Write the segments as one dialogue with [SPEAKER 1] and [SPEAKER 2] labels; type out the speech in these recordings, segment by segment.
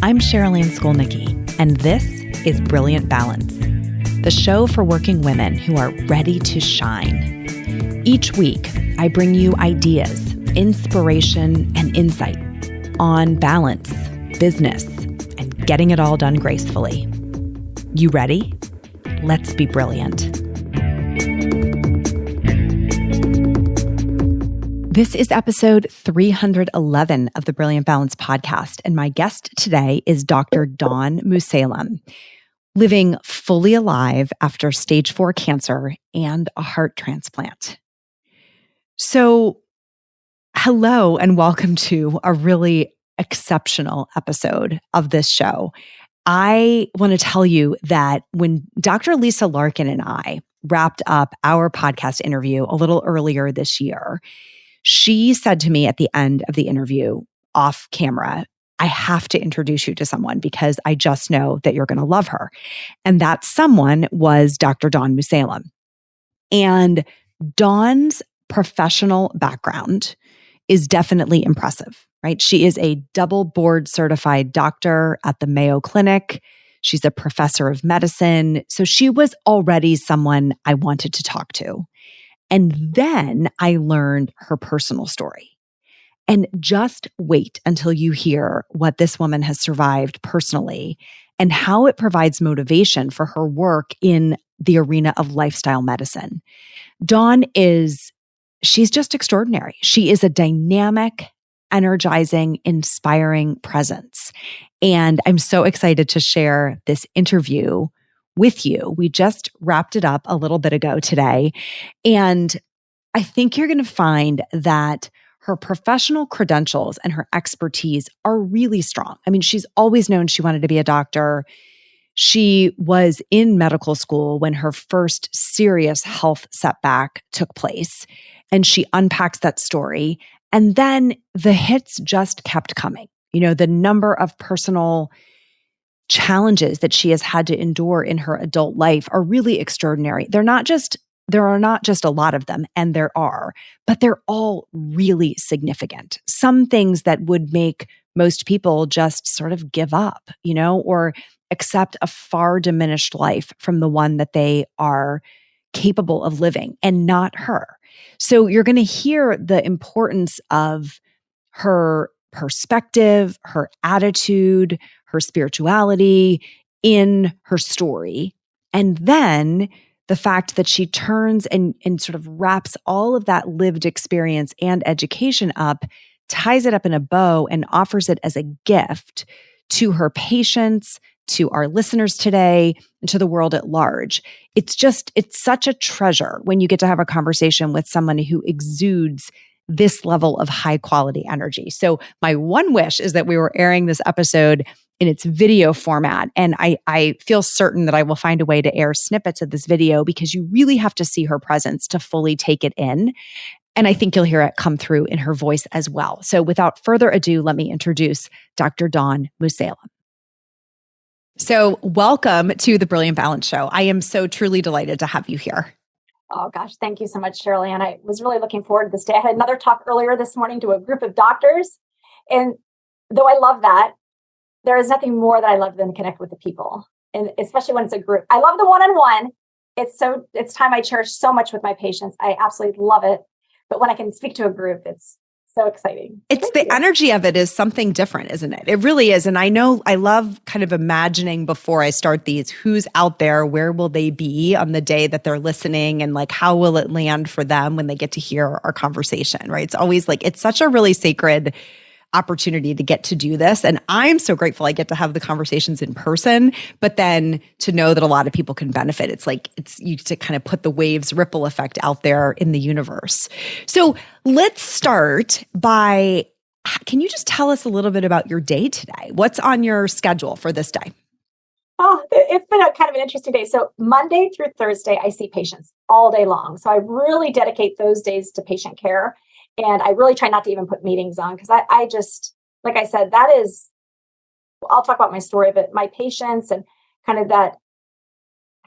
[SPEAKER 1] I'm Cherylanne Skolnicki, and this is Brilliant Balance, the show for working women who are ready to shine. Each week, I bring you ideas, inspiration, and insight on balance, business, and getting it all done gracefully. You ready? Let's be brilliant. This is episode 311 of the Brilliant Balance podcast, and my guest today is Dr. Dawn Mussallem, living fully alive after stage 4 cancer and a heart transplant. So, hello and welcome to a really exceptional episode of this show. I want to tell you that when Dr. Lisa Larkin and I wrapped up our podcast interview a little earlier this year, she said to me at the end of the interview, off camera, I have to introduce you to someone because I just know that you're going to love her. And that someone was Dr. Dawn Mussallem. And Dawn's professional background is definitely impressive, right? She is a double board certified doctor at the Mayo Clinic. She's a professor of medicine. So she was already someone I wanted to talk to. And then I learned her personal story. And just wait until you hear what this woman has survived personally and how it provides motivation for her work in the arena of lifestyle medicine. Dawn she's just extraordinary. She is a dynamic, energizing, inspiring presence. And I'm so excited to share this interview with you. We just wrapped it up a little bit ago today. And I think you're going to find that her professional credentials and her expertise are really strong. I mean, she's always known she wanted to be a doctor. She was in medical school when her first serious health setback took place, and she unpacks that story. And then the hits just kept coming. You know, the number of personal challenges that she has had to endure in her adult life are really extraordinary. There are not just a lot of them, and there are, but they're all really significant. Some things that would make most people just sort of give up, or accept a far diminished life from the one that they are capable of living, and not her. So you're going to hear the importance of her perspective, her attitude, her spirituality in her story. And then the fact that she turns and sort of wraps all of that lived experience and education up, ties it up in a bow, and offers it as a gift to her patients, to our listeners today, and to the world at large. It's such a treasure when you get to have a conversation with someone who exudes this level of high quality energy. So my one wish is that we were airing this episode in its video format. And I feel certain that I will find a way to air snippets of this video because you really have to see her presence to fully take it in. And I think you'll hear it come through in her voice as well. So without further ado, let me introduce Dr. Dawn Mussallem. So welcome to the Brilliant Balance Show. I am so truly delighted to have you here.
[SPEAKER 2] Oh gosh, thank you so much, Cherylanne. I was really looking forward to this day. I had another talk earlier this morning to a group of doctors. And though I love that, there is nothing more that I love than to connect with the people. And especially when it's a group. I love the one-on-one. It's time I cherish so much with my patients. I absolutely love it. But when I can speak to a group, it's so exciting.
[SPEAKER 1] It's the energy of it is something different, isn't it? It really is. And I know I love kind of imagining before I start these, who's out there, where will they be on the day that they're listening, and like, how will it land for them when they get to hear our conversation, right? It's always like, it's such a really sacred opportunity to get to do this. And I'm so grateful I get to have the conversations in person, but then to know that a lot of people can benefit. It's you to kind of put the waves ripple effect out there in the universe. So let's start by, can you just tell us a little bit about your day today? What's on your schedule for this day?
[SPEAKER 2] Oh, it's been a kind of an interesting day. So Monday through Thursday, I see patients all day long. So I really dedicate those days to patient care. And I really try not to even put meetings on because I just, like I said, I'll talk about my story, but my patients and kind of that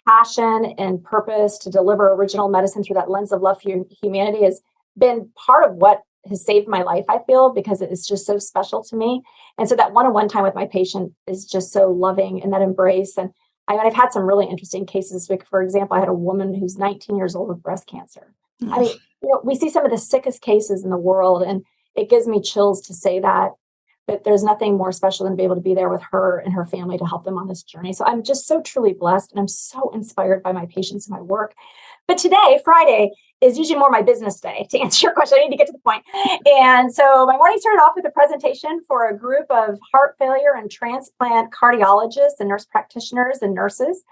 [SPEAKER 2] passion and purpose to deliver original medicine through that lens of love for humanity has been part of what has saved my life, I feel, because it's just so special to me. And so that one-on-one time with my patient is just so loving, and that embrace. And I've had some really interesting cases. Like, for example, I had a woman who's 19 years old with breast cancer. I mean, we see some of the sickest cases in the world, and it gives me chills to say that. But there's nothing more special than to be able to be there with her and her family to help them on this journey. So I'm just so truly blessed, and I'm so inspired by my patients and my work. But today, Friday, is usually more my business day. To answer your question, I need to get to the point. And so my morning started off with a presentation for a group of heart failure and transplant cardiologists and nurse practitioners and nurses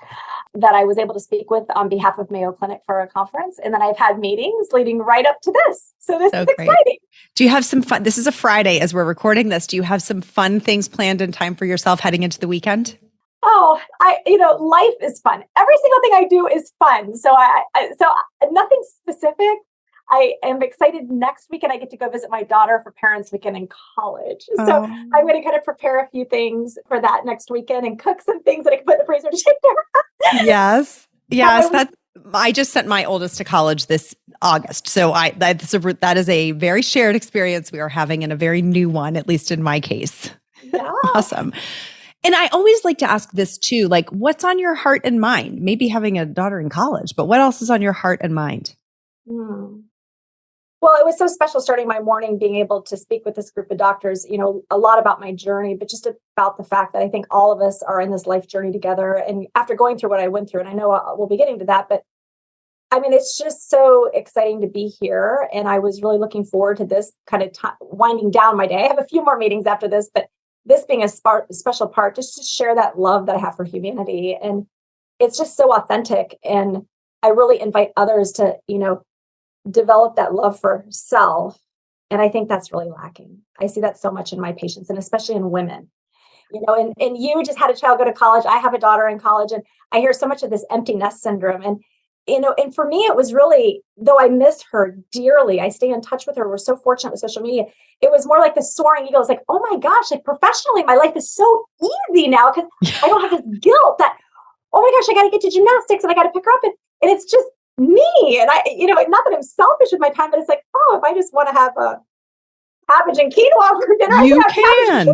[SPEAKER 2] that I was able to speak with on behalf of Mayo Clinic for a conference. And then I've had meetings leading right up to this. So this is exciting.
[SPEAKER 1] Do you have some fun? This is a Friday as we're recording this. Do you have some fun things planned in time for yourself heading into the weekend?
[SPEAKER 2] Oh, life is fun. Every single thing I do is fun. So so nothing specific. I am excited. Next weekend, I get to go visit my daughter for Parents Weekend in college. So I'm going to kind of prepare a few things for that next weekend and cook some things that I can put in the freezer to take care of.
[SPEAKER 1] Yes. I just sent my oldest to college this August. So that is a very shared experience we are having, and a very new one, at least in my case.
[SPEAKER 2] Yeah.
[SPEAKER 1] Awesome. And I always like to ask this too, like, what's on your heart and mind? Maybe having a daughter in college, but what else is on your heart and mind?
[SPEAKER 2] Well, it was so special starting my morning, being able to speak with this group of doctors, a lot about my journey, but just about the fact that I think all of us are in this life journey together. And after going through what I went through, and I know we'll be getting to that, but I mean, it's just so exciting to be here. And I was really looking forward to this kind of winding down my day. I have a few more meetings after this, but this being a special part, just to share that love that I have for humanity. And it's just so authentic. And I really invite others to, develop that love for self. And I think that's really lacking. I see that so much in my patients, and especially in women. And you just had a child go to college. I have a daughter in college, and I hear so much of this empty nest syndrome. And for me, it was really, though I miss her dearly, I stay in touch with her. We're so fortunate with social media. It was more like the soaring eagle. It's like, oh my gosh, like professionally, my life is so easy now because I don't have this guilt that, oh my gosh, I got to get to gymnastics and I got to pick her up. And it's just me. And not that I'm selfish with my time, but it's like, oh, if I just want to have a cabbage and quinoa for dinner,
[SPEAKER 1] you can.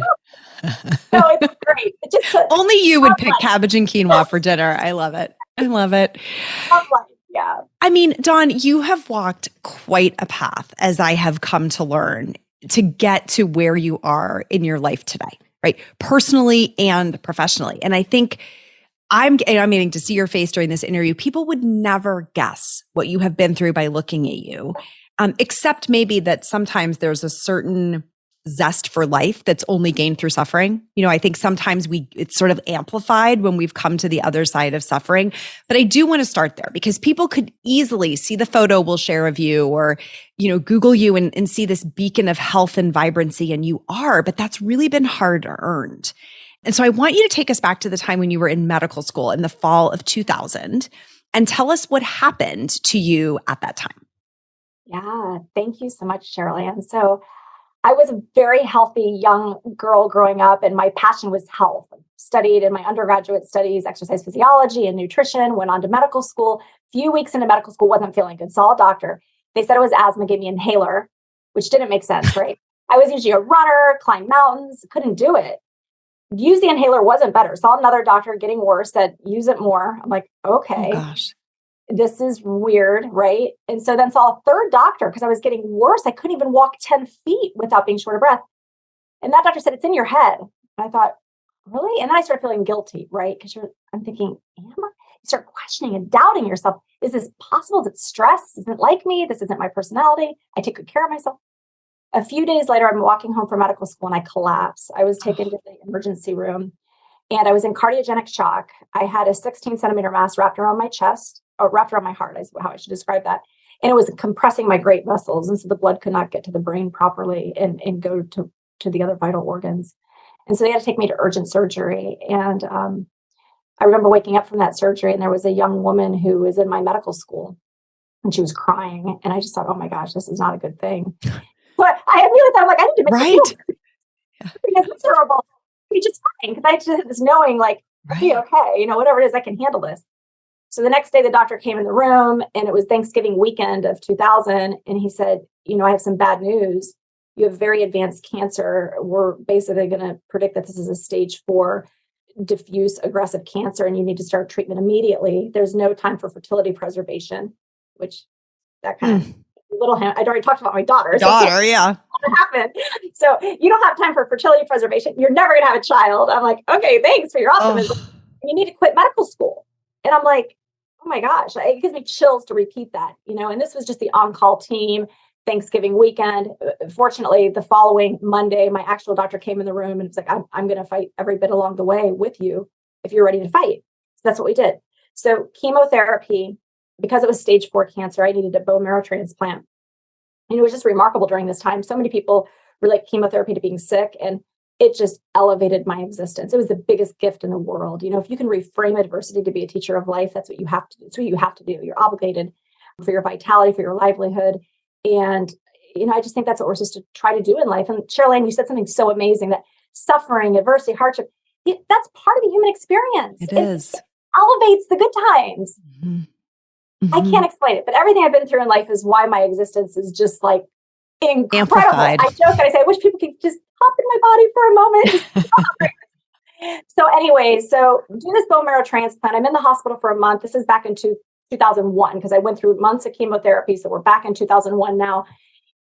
[SPEAKER 2] No, it's great. It just
[SPEAKER 1] only you would pick cabbage and quinoa for dinner. I love it. I love it.
[SPEAKER 2] Yeah.
[SPEAKER 1] I mean, Dawn, you have walked quite a path, as I have come to learn, to get to where you are in your life today, right? Personally and professionally. And I think I'm getting to see your face during this interview. People would never guess what you have been through by looking at you, except maybe that sometimes there's a certain zest for life that's only gained through suffering. I think sometimes it's sort of amplified when we've come to the other side of suffering. But I do want to start there, because people could easily see the photo we'll share of you, or, Google you and see this beacon of health and vibrancy, and you are, but that's really been hard earned. And so I want you to take us back to the time when you were in medical school in the fall of 2000 and tell us what happened to you at that time.
[SPEAKER 2] Yeah, thank you so much, Cherylanne. So I was a very healthy young girl growing up, and my passion was health. Studied in my undergraduate studies, exercise physiology and nutrition, went on to medical school. Few weeks into medical school, wasn't feeling good. Saw a doctor. They said it was asthma, gave me an inhaler, which didn't make sense, right? I was usually a runner, climbed mountains, couldn't do it. Use the inhaler, wasn't better. Saw another doctor, getting worse, said, use it more. I'm like, okay.
[SPEAKER 1] Oh, gosh.
[SPEAKER 2] This is weird, right? And so then saw a third doctor because I was getting worse. I couldn't even walk 10 feet without being short of breath. And that doctor said, it's in your head. And I thought, really? And then I started feeling guilty, right? Because I'm thinking, am I? You start questioning and doubting yourself. Is this possible? Is it stress? This isn't like me. This isn't my personality. I take good care of myself. A few days later, I'm walking home from medical school and I collapse. I was taken to the emergency room and I was in cardiogenic shock. I had a 16-centimeter mass wrapped around my chest, or wrapped around my heart, is how I should describe that. And it was compressing my great vessels. And so the blood could not get to the brain properly and go to the other vital organs. And so they had to take me to urgent surgery. And I remember waking up from that surgery, and there was a young woman who was in my medical school and she was crying. And I just thought, oh my gosh, this is not a good thing. But I immediately thought, I need to make it because it's terrible. It's just fine, because I just had this knowing, like, right. Be okay, whatever it is, I can handle this. So the next day, the doctor came in the room, and it was Thanksgiving weekend of 2000. And he said, I have some bad news. You have very advanced cancer. We're basically going to predict that this is a stage 4 diffuse aggressive cancer, and you need to start treatment immediately. There's no time for fertility preservation, which that kind of little hint. I'd already talked about my daughter.
[SPEAKER 1] Yeah.
[SPEAKER 2] Happened. So you don't have time for fertility preservation. You're never going to have a child. I'm like, okay, thanks for your optimism. You need to quit medical school. And I'm like, oh my gosh, it gives me chills to repeat that, and this was just the on-call team, Thanksgiving weekend. Fortunately, the following Monday, my actual doctor came in the room and it's like, I'm going to fight every bit along the way with you if you're ready to fight. So that's what we did. So chemotherapy, because it was stage 4 cancer, I needed a bone marrow transplant. And it was just remarkable during this time. So many people relate chemotherapy to being sick, and it just elevated my existence. It was the biggest gift in the world. If you can reframe adversity to be a teacher of life, that's what you have to do. It's what you have to do. You're obligated for your vitality, for your livelihood. And, I just think that's what we're supposed to try to do in life. And Cherylanne, you said something so amazing, that suffering, adversity, hardship, that's part of the human experience.
[SPEAKER 1] It is.
[SPEAKER 2] It elevates the good times. I can't explain it, but everything I've been through in life is why my existence is just like incredible.
[SPEAKER 1] Amplified.
[SPEAKER 2] I joke and I say, I wish people could just hop in my body for a moment. So anyway, do this bone marrow transplant. I'm in the hospital for a month. This is back in 2001, because I went through months of chemotherapy. So we're back in 2001 now.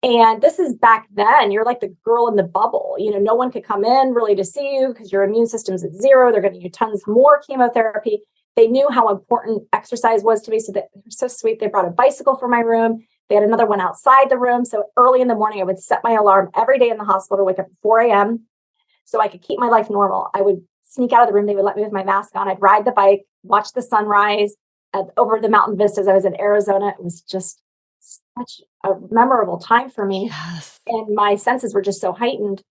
[SPEAKER 2] And this is back then. You're like the girl in the bubble. No one could come in really to see you because your immune system's at 0. They're giving you tons more chemotherapy. They knew how important exercise was to me. So they're so sweet. They brought a bicycle for my room. They had another one outside the room. So early in the morning, I would set my alarm every day in the hospital, wake up at 4 a.m. so I could keep my life normal. I would sneak out of the room. They would let me with my mask on. I'd ride the bike, watch the sunrise over the mountain vistas. I was in Arizona. It was just such a memorable time for me.
[SPEAKER 1] Yes.
[SPEAKER 2] And my senses were just so heightened.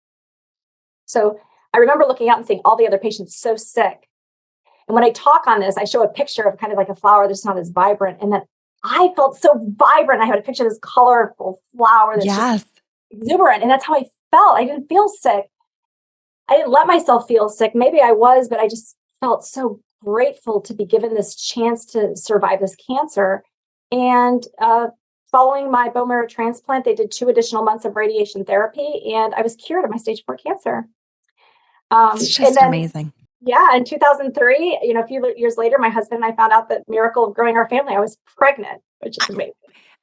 [SPEAKER 2] So I remember looking out and seeing all the other patients so sick. And when I talk on this, I show a picture of kind of like a flower that's not as vibrant. And then I felt so vibrant. I had a picture of this colorful flower that's just exuberant. And that's how I felt. I didn't feel sick. I didn't let myself feel sick. Maybe I was, but I just felt so grateful to be given this chance to survive this cancer. And following my bone marrow transplant, they did 2 additional months of radiation therapy, and I was cured of my stage 4 cancer.
[SPEAKER 1] It's just amazing.
[SPEAKER 2] Yeah, in 2003, a few years later, my husband and I found out that miracle of growing our family. I was pregnant, which is amazing.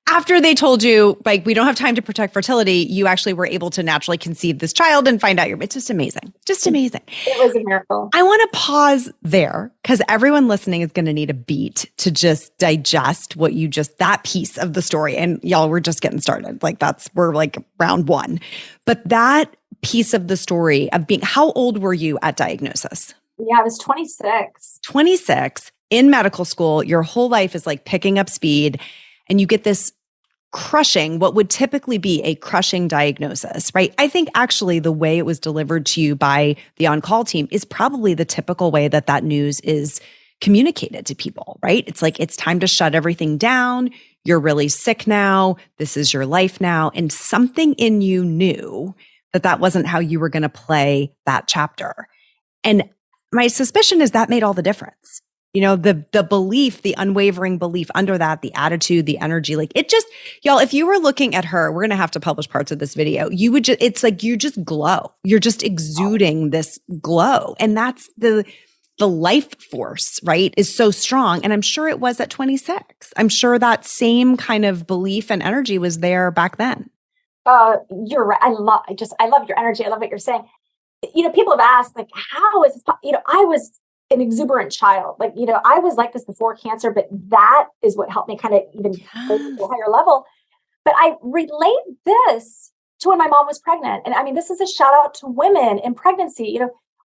[SPEAKER 1] After they told you, like, we don't have time to protect fertility, you actually were able to naturally conceive this child and find out it's just amazing. Just amazing.
[SPEAKER 2] It was a miracle.
[SPEAKER 1] I want to pause there because everyone listening is going to need a beat to just digest that piece of the story. And y'all, we're just getting started. We're like round 1. But that piece of the story of how old were you at diagnosis?
[SPEAKER 2] Yeah, I was 26.
[SPEAKER 1] 26 in medical school. Your whole life is like picking up speed. And you get this what would typically be a crushing diagnosis, right? I think actually the way it was delivered to you by the on-call team is probably the typical way that news is communicated to people, right? It's like, it's time to shut everything down. You're really sick now. This is your life now. And something in you knew that wasn't how you were going to play that chapter. And my suspicion is that made all the difference. The belief, the unwavering belief under that, the attitude, the energy, y'all, if you were looking at her, we're going to have to publish parts of this video. It's like, you just glow. You're just exuding this glow. And that's the life force, right, is so strong. And I'm sure it was at 26. I'm sure that same kind of belief and energy was there back then.
[SPEAKER 2] You're right. I love your energy. I love what you're saying. People have asked, like, how is this? I was an exuberant child. I was like this before cancer, but that is what helped me kind of even go to a higher level. But I relate this to when my mom was pregnant. And I mean, this is a shout out to women in pregnancy.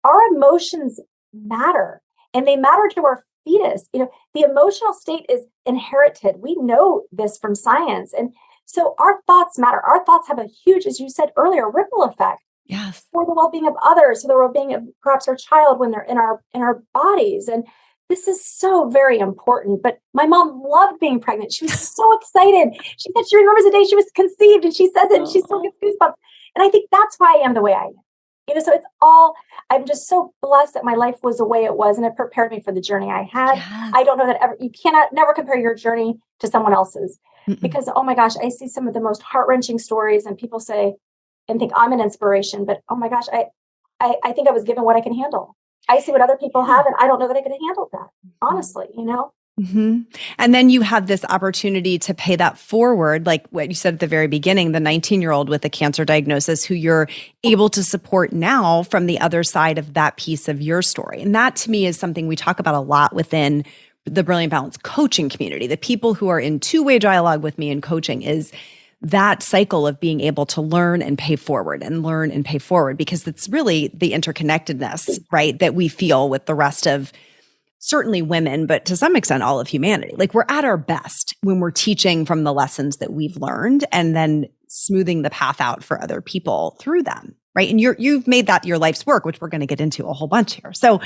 [SPEAKER 2] Our emotions matter, and they matter to our fetus. The emotional state is inherited. We know this from science. And so our thoughts matter. Our thoughts have a huge, as you said earlier, ripple effect.
[SPEAKER 1] Yes. For
[SPEAKER 2] the well-being of others, for the well-being of perhaps our child when they're in our bodies. And this is so very important. But my mom loved being pregnant. She was so excited. She said she remembers the day she was conceived, and she says it, and she still gets goosebumps. And I think that's why I am the way I am. So it's all, I'm just so blessed that my life was the way it was, and it prepared me for the journey I had.
[SPEAKER 1] Yes.
[SPEAKER 2] I don't know that you cannot never compare your journey to someone else's,
[SPEAKER 1] Mm-mm.
[SPEAKER 2] because, oh my gosh, I see some of the most heart-wrenching stories, and people say and think I'm an inspiration, but oh my gosh, I think I was given what I can handle. I see what other people have, and I don't know that I could have handled that, honestly,
[SPEAKER 1] Mm-hmm. And then you have this opportunity to pay that forward, like what you said at the very beginning, the 19-year-old with a cancer diagnosis who you're able to support now from the other side of that piece of your story. And that to me is something we talk about a lot within the Brilliant Balance coaching community. The people who are in two-way dialogue with me in coaching is that cycle of being able to learn and pay forward and learn and pay forward, because it's really the interconnectedness, right, that we feel with the rest of certainly women, but to some extent, all of humanity. Like, we're at our best when we're teaching from the lessons that we've learned and then smoothing the path out for other people through them. Right. And you've made that your life's work, which we're going to get into a whole bunch here. So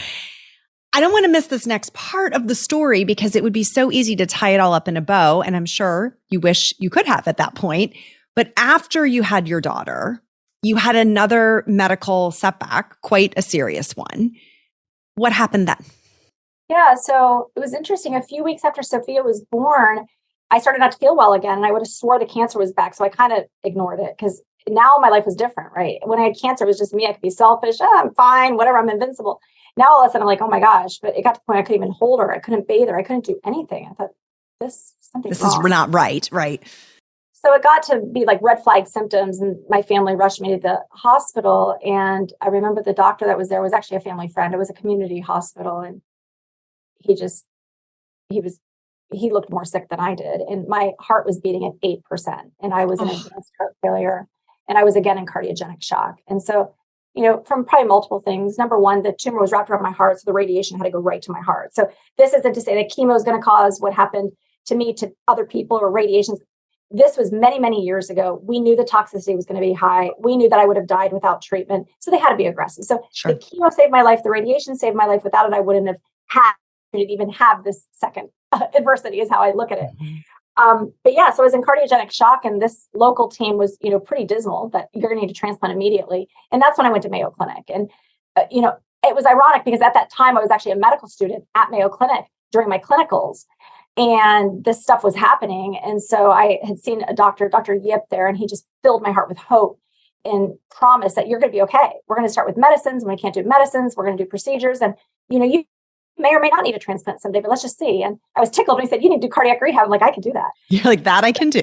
[SPEAKER 1] I don't want to miss this next part of the story, because it would be so easy to tie it all up in a bow. And I'm sure you wish you could have at that point. But after you had your daughter, you had another medical setback, quite a serious one. What happened then?
[SPEAKER 2] Yeah, so it was interesting. A few weeks after Sophia was born, I started not to feel well again, and I would have swore the cancer was back. So I kind of ignored it, because now my life was different, right? When I had cancer, it was just me. I could be selfish. Oh, I'm fine, whatever, I'm invincible. Now all of a sudden I'm like, oh my gosh, but it got to the point I couldn't even hold her. I couldn't bathe her. I couldn't do anything. I thought, something's
[SPEAKER 1] This
[SPEAKER 2] wrong.
[SPEAKER 1] is not right, right?
[SPEAKER 2] So it got to be like red flag symptoms, and my family rushed me to the hospital. And I remember the doctor that was there was actually a family friend. It was a community hospital, and he just, he looked more sick than I did. And my heart was beating at 8%, and I was in advanced heart failure, and I was again in cardiogenic shock. And so, from probably multiple things. Number one, the tumor was wrapped around my heart, so the radiation had to go right to my heart. So this isn't to say that chemo is going to cause what happened to me to other people, or radiations. This was many, many years ago. We knew the toxicity was going to be high. We knew that I would have died without treatment. So they had to be aggressive. So
[SPEAKER 1] Sure.
[SPEAKER 2] The chemo saved my life. The radiation saved my life. Without it, I wouldn't have had to even have this second adversity, is how I look at it.
[SPEAKER 1] Mm-hmm.
[SPEAKER 2] But yeah, so I was in cardiogenic shock, and this local team was, pretty dismal that you're going to need to transplant immediately. And that's when I went to Mayo Clinic. And, it was ironic, because at that time I was actually a medical student at Mayo Clinic during my clinicals, and this stuff was happening. And so I had seen a doctor, Dr. Yip there, and he just filled my heart with hope and promised that you're going to be okay. We're going to start with medicines. When we can't do medicines, we're going to do procedures. And, you may or may not need a transplant someday, but let's just see. And I was tickled when he said, you need to do cardiac rehab. I'm like, I can do that.
[SPEAKER 1] You're like, that I can do.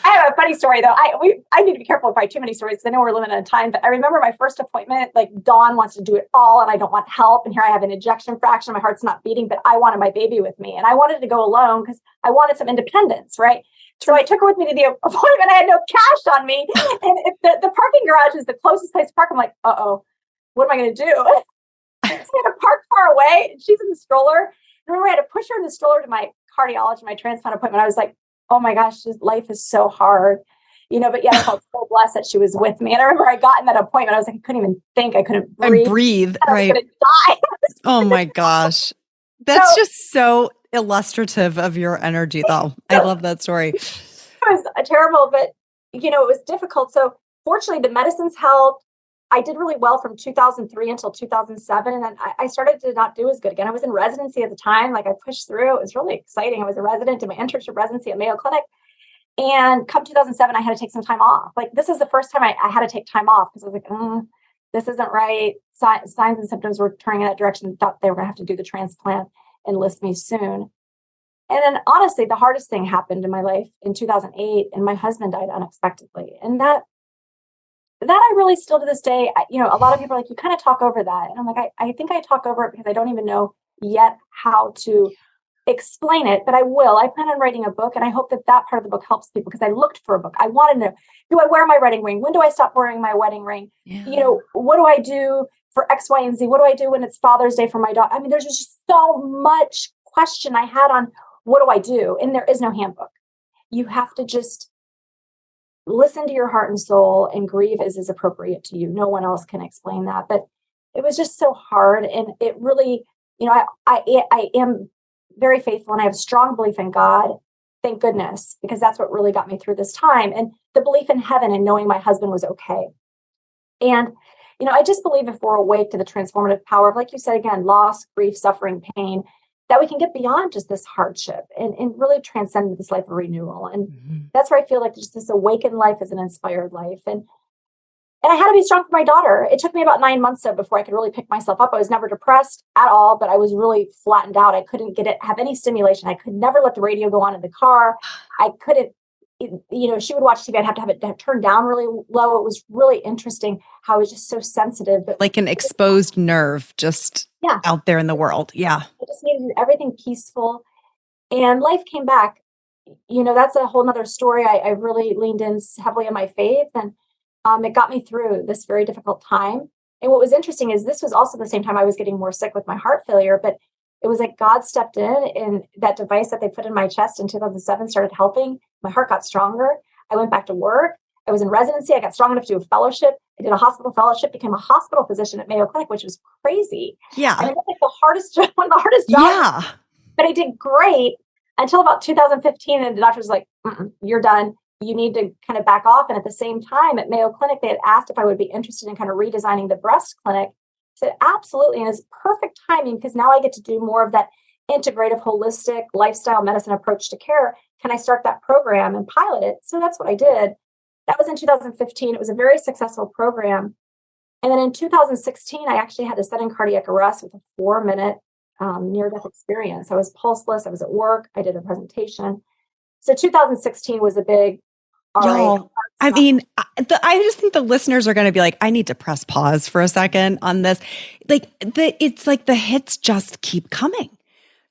[SPEAKER 2] I have a funny story though. I need to be careful about too many stories, because I know we're limited on time, but I remember my first appointment, like Dawn wants to do it all, and I don't want help. And here I have an ejection fraction. My heart's not beating, but I wanted my baby with me, and I wanted to go alone because I wanted some independence, right? So I took her with me to the appointment. I had no cash on me. And the parking garage is the closest place to park. I'm like, what am I going to do? So I had to park far away, and she's in the stroller. I remember I had to push her in the stroller to my cardiologist, my transplant appointment. I was like, oh my gosh, life is so hard, but yet I felt so blessed that she was with me. And I remember I got in that appointment, I was like, I couldn't even think, I couldn't breathe. I was
[SPEAKER 1] right.
[SPEAKER 2] going to die.
[SPEAKER 1] Oh my gosh. That's just so illustrative of your energy, though. I love that story.
[SPEAKER 2] It was terrible, but, it was difficult. So fortunately, the medicines helped. I did really well from 2003 until 2007. And then I started to not do as good again. I was in residency at the time. Like, I pushed through. It was really exciting. I was a resident in my internship residency at Mayo Clinic. And come 2007, I had to take some time off. Like, this is the first time I had to take time off, because I was like, this isn't right. Signs and symptoms were turning in that direction. Thought they were going to have to do the transplant and list me soon. And then honestly, the hardest thing happened in my life in 2008, and my husband died unexpectedly. And that I really still to this day, a lot of people are like, you kind of talk over that. And I'm like, I think I talk over it because I don't even know yet how to explain it, but I will. I plan on writing a book, and I hope that part of the book helps people, because I looked for a book. I want to know, do I wear my wedding ring? When do I stop wearing my wedding ring?
[SPEAKER 1] Yeah.
[SPEAKER 2] What do I do for X, Y, and Z? What do I do when it's Father's Day for my daughter? I mean, there's just so much question I had on what do I do? And there is no handbook. You have to just listen to your heart and soul and grieve as is appropriate to you. No one else can explain that. But it was just so hard. And it really, I am very faithful, and I have a strong belief in God. Thank goodness, because that's what really got me through this time. And the belief in heaven, and knowing my husband was okay. And I just believe if we're awake to the transformative power of, like you said, again, loss, grief, suffering, pain, that we can get beyond just this hardship and really transcend this life of renewal. And that's where I feel like just this awakened life is an inspired life. And I had to be strong for my daughter. It took me about 9 months though before I could really pick myself up. I was never depressed at all, but I was really flattened out. I couldn't have any stimulation. I could never let the radio go on in the car. I couldn't, she would watch TV. I'd have to have it turned down really low. It was really interesting how I was just so sensitive. But
[SPEAKER 1] like an exposed nerve just out there in the world. Yeah.
[SPEAKER 2] I just needed everything peaceful. And life came back. That's a whole nother story. I really leaned in heavily on my faith, and it got me through this very difficult time. And what was interesting is this was also the same time I was getting more sick with my heart failure, but it was like God stepped in, and that device that they put in my chest in 2007 started helping. My heart got stronger. I went back to work. I was in residency. I got strong enough to do a fellowship. I did a hospital fellowship, became a hospital physician at Mayo Clinic, which was crazy.
[SPEAKER 1] Yeah.
[SPEAKER 2] And it was like one of the hardest jobs.
[SPEAKER 1] Yeah.
[SPEAKER 2] But I did great until about 2015. And the doctor was like, you're done. You need to kind of back off. And at the same time at Mayo Clinic, they had asked if I would be interested in kind of redesigning the breast clinic. I said, absolutely. And it's perfect timing because now I get to do more of that integrative, holistic lifestyle medicine approach to care. Can I start that program and pilot it? So that's what I did. That was in 2015. It was a very successful program. And then in 2016, I actually had a sudden cardiac arrest with a 4-minute near-death experience. I was pulseless. I was at work. I did a presentation. So 2016 was a big,
[SPEAKER 1] Y'all, I mean, I just think the listeners are going to be like, I need to press pause for a second on this. It's like the hits just keep coming.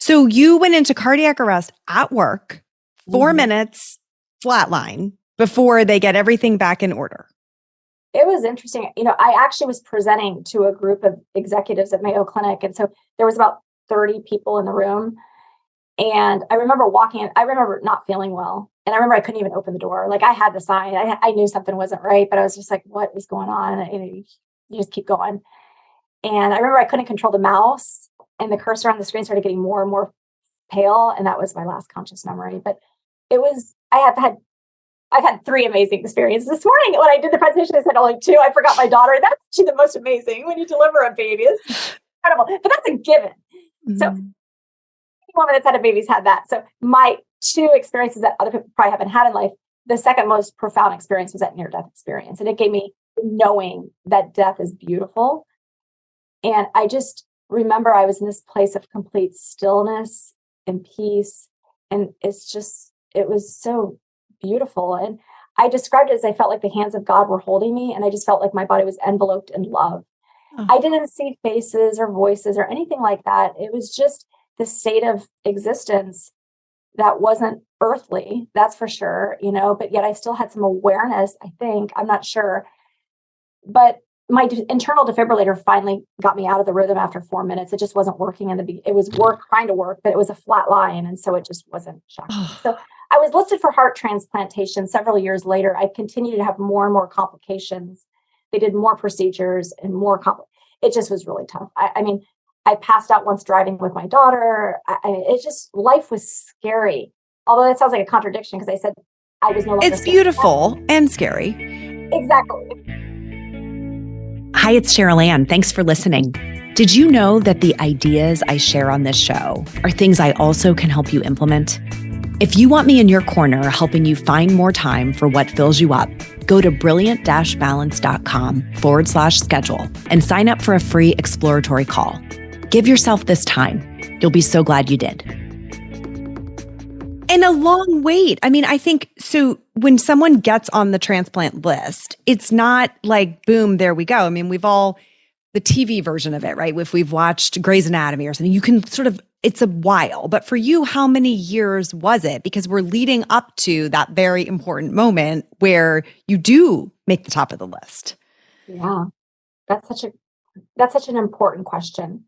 [SPEAKER 1] So you went into cardiac arrest at work, 4 minutes, flatline, before they get everything back in order.
[SPEAKER 2] It was interesting. I actually was presenting to a group of executives at Mayo Clinic. And so there was about 30 people in the room. And I remember walking in, I remember not feeling well. And I remember I couldn't even open the door. Like I had the sign. I knew something wasn't right, but I was just like, what is going on? And you just keep going. And I remember I couldn't control the mouse, and the cursor on the screen started getting more and more pale. And that was my last conscious memory. But I've had 3 amazing experiences. This morning when I did the presentation, I said only 2. I forgot my daughter. That's actually the most amazing when you deliver a baby. It's incredible. But that's a given. So any woman that's had a baby's had that. So my 2 experiences that other people probably haven't had in life, the second most profound experience was that near-death experience. And it gave me knowing that death is beautiful. And I just remember I was in this place of complete stillness and peace. And it was so beautiful. And I described it as I felt like the hands of God were holding me. And I just felt like my body was enveloped in love. Oh. I didn't see faces or voices or anything like that. It was just this state of existence that wasn't earthly, that's for sure, but yet I still had some awareness, I think, I'm not sure. But my internal defibrillator finally got me out of the rhythm after 4 minutes. It just wasn't working it was trying to work, but it was a flat line. And so it just wasn't shocking. So I was listed for heart transplantation several years later. I continued to have more and more complications. They did more procedures and it just was really tough. I passed out once driving with my daughter. Life was scary. Although that sounds like a contradiction because I said I was no longer.
[SPEAKER 1] It's beautiful and scary.
[SPEAKER 2] Exactly.
[SPEAKER 1] Hi, it's Cherylanne. Thanks for listening. Did you know that the ideas I share on this show are things I also can help you implement? If you want me in your corner helping you find more time for what fills you up, go to brilliant-balance.com/schedule and sign up for a free exploratory call. Give yourself this time. You'll be so glad you did. And a long wait. I think so when someone gets on the transplant list, it's not like, boom, there we go. We've all, the TV version of it, right? If we've watched Grey's Anatomy or something, you can it's a while. But for you, how many years was it? Because we're leading up to that very important moment where you do make the top of the list.
[SPEAKER 2] Yeah, that's such an important question.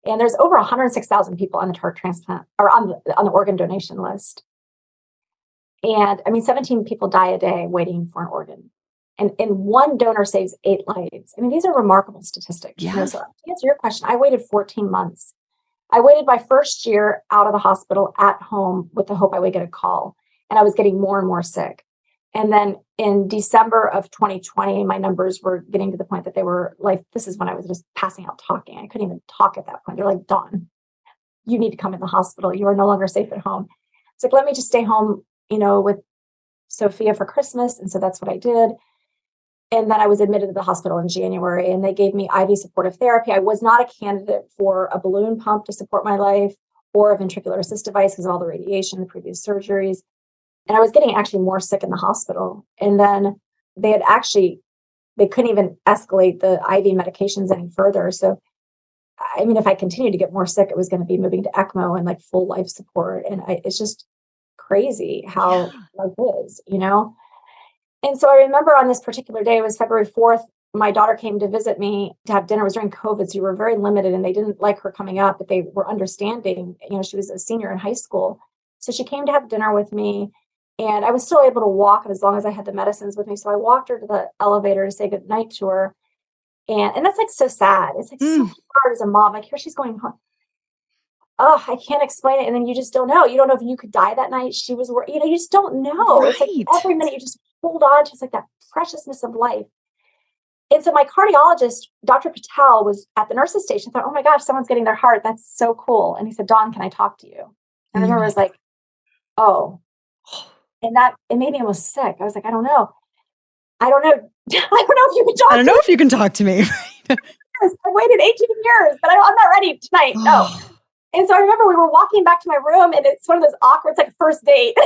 [SPEAKER 2] And there's over 106,000 people on the heart transplant or on the organ donation list. And 17 people die a day waiting for an organ. And one donor saves 8 lives. These are remarkable statistics.
[SPEAKER 1] Yeah.
[SPEAKER 2] So to answer your question, I waited 14 months. I waited my first year out of the hospital at home with the hope I would get a call. And I was getting more and more sick. And then in December of 2020, my numbers were getting to the point that they were like, this is when I was just passing out talking. I couldn't even talk at that point. They're like, Dawn, you need to come in the hospital. You are no longer safe at home. It's like, let me just stay home, with Sophia for Christmas. And so that's what I did. And then I was admitted to the hospital in January, and they gave me IV supportive therapy. I was not a candidate for a balloon pump to support my life or a ventricular assist device because of all the radiation, the previous surgeries. And I was getting actually more sick in the hospital. And then they couldn't even escalate the IV medications any further. So, I mean, if I continued to get more sick, it was going to be moving to ECMO and like full life support. And it's just crazy how life is, And so I remember on this particular day, it was February 4th, my daughter came to visit me to have dinner. It was during COVID, so we were very limited and they didn't like her coming up, but they were understanding. She was a senior in high school. So she came to have dinner with me, and I was still able to walk as long as I had the medicines with me. So I walked her to the elevator to say goodnight to her. And that's like so sad. It's like so hard as a mom. Like here she's going home. Oh, I can't explain it. And then you just don't know. You don't know if you could die that night. She was, you just don't know.
[SPEAKER 1] Right.
[SPEAKER 2] It's like every minute you just hold on to, it's like that preciousness of life. And so my cardiologist, Dr. Patel, was at the nurse's station. Thought, oh my gosh, someone's getting their heart. That's so cool. And he said, Dawn, can I talk to you? And I remember I was like, oh. And it made me almost sick. I was like, I don't know. I don't know. I don't know if you can talk to me.
[SPEAKER 1] I don't know if you can talk to me.
[SPEAKER 2] Yes, I waited 18 years, but I'm not ready tonight. No. And so I remember we were walking back to my room, and it's one of those awkward, it's like a first date.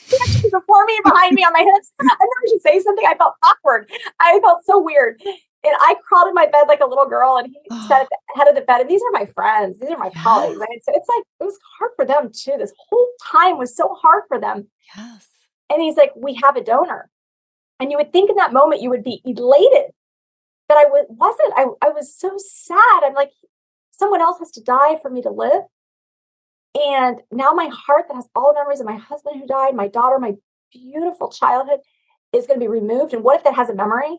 [SPEAKER 2] She before me, behind me, on my hips. I remember she say something. I felt awkward. I felt so weird. And I crawled in my bed like a little girl, and he sat at the head of the bed. And these are my friends. These are my colleagues. Right? So it's like, it was hard for them too. This whole time was so hard for them.
[SPEAKER 1] Yes.
[SPEAKER 2] And he's like, we have a donor. And you would think in that moment you would be elated. But I wasn't. I was so sad. I'm like, someone else has to die for me to live. And now my heart that has all the memories of my husband who died, my daughter, my beautiful childhood is going to be removed. And what if that has a memory?